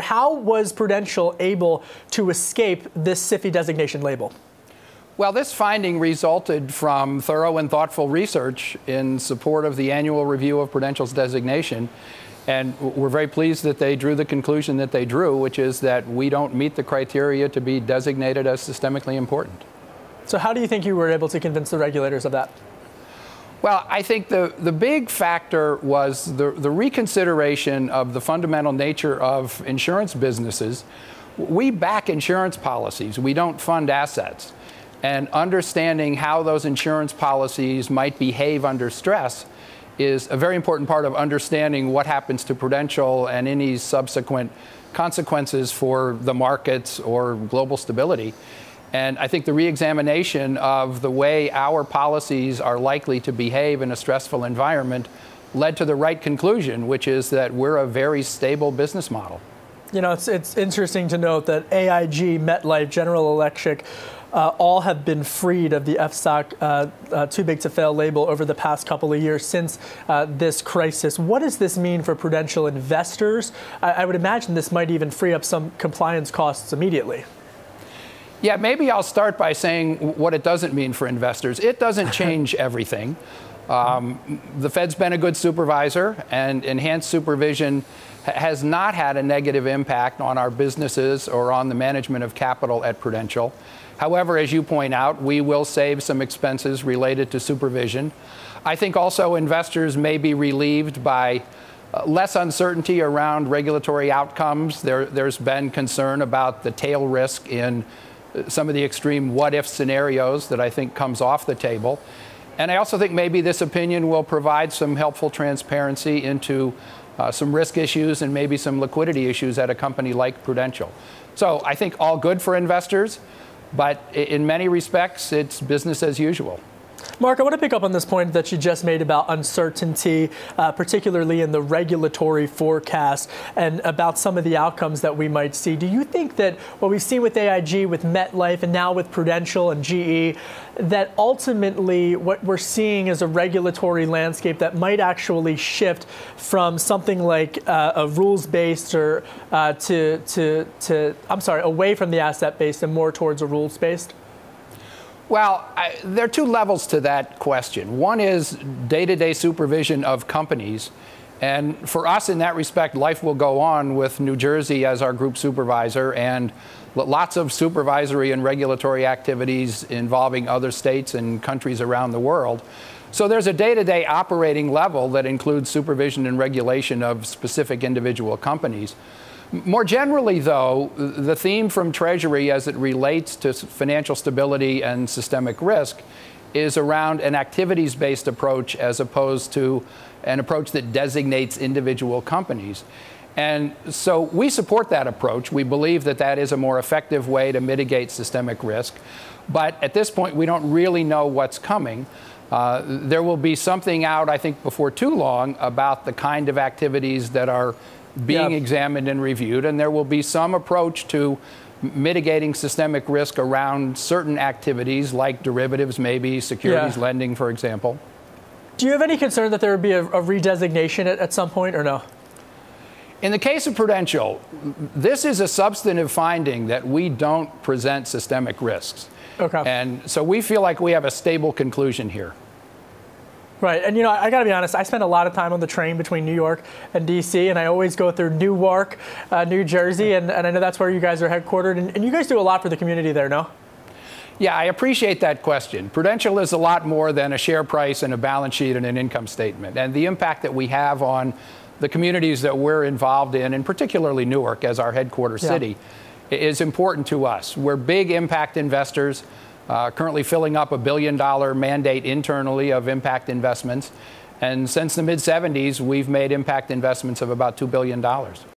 How was Prudential able to escape this Sippy designation label? Well, this finding resulted from thorough and thoughtful research in support of the annual review of Prudential's designation. And we're very pleased that they drew the conclusion that they drew, which is that we don't meet the criteria to be designated as systemically important. So how do you think you were able to convince the regulators of that? Well, I think the big factor was the reconsideration of the fundamental nature of insurance businesses. We back insurance policies. We don't fund assets. And understanding how those insurance policies might behave under stress is a very important part of understanding what happens to Prudential and any subsequent consequences for the markets or global stability. And I think the reexamination of the way our policies are likely to behave in a stressful environment led to the right conclusion, which is that we're a very stable business model. You know, it's interesting to note that AIG, MetLife, General Electric, all have been freed of the FSOC too big to fail label over the past couple of years since this crisis. What does this mean for Prudential investors? I would imagine this might even free up some compliance costs immediately. Yeah, maybe I'll start by saying what it doesn't mean for investors. It doesn't change everything. The Fed's been a good supervisor, and enhanced supervision has not had a negative impact on our businesses or on the management of capital at Prudential. However, as you point out, we will save some expenses related to supervision. I think also investors may be relieved by less uncertainty around regulatory outcomes. There's been concern about the tail risk in some of the extreme what-if scenarios that I think comes off the table. And I also think maybe this opinion will provide some helpful transparency into some risk issues and maybe some liquidity issues at a company like Prudential. So I think all good for investors, but in many respects, it's business as usual. Mark, I want to pick up on this point that you just made about uncertainty, particularly in the regulatory forecast and about some of the outcomes that we might see. Do you think that what we've seen with AIG, with MetLife, and now with Prudential and GE, that ultimately what we're seeing is a regulatory landscape that might actually shift from something like a rules-based or away from the asset-based and more towards a rules-based? Well, there are two levels to that question. One is day-to-day supervision of companies. And for us, in that respect, life will go on with New Jersey as our group supervisor and lots of supervisory and regulatory activities involving other states and countries around the world. So there's a day-to-day operating level that includes supervision and regulation of specific individual companies. More generally, though, the theme from Treasury as it relates to financial stability and systemic risk is around an activities-based approach as opposed to an approach that designates individual companies. And so we support that approach. We believe that that is a more effective way to mitigate systemic risk. But at this point, we don't really know what's coming. There will be something out, I think, before too long about the kind of activities that are being examined and reviewed, and there will be some approach to mitigating systemic risk around certain activities like derivatives, maybe securities lending, for example. Do you have any concern that there would be a redesignation at some point or no? In the case of Prudential, this is a substantive finding that we don't present systemic risks. Okay. And so we feel like we have a stable conclusion here. Right. And, you know, I got to be honest, I spend a lot of time on the train between New York and D.C., and I always go through Newark, New Jersey, and I know that's where you guys are headquartered. And you guys do a lot for the community there, no? Yeah, I appreciate that question. Prudential is a lot more than a share price and a balance sheet and an income statement. And the impact that we have on the communities that we're involved in, and particularly Newark as our headquarters city, is important to us. We're big impact investors. Currently filling up $1 billion mandate internally of impact investments. And since the mid-'70s, we've made impact investments of about $2 billion.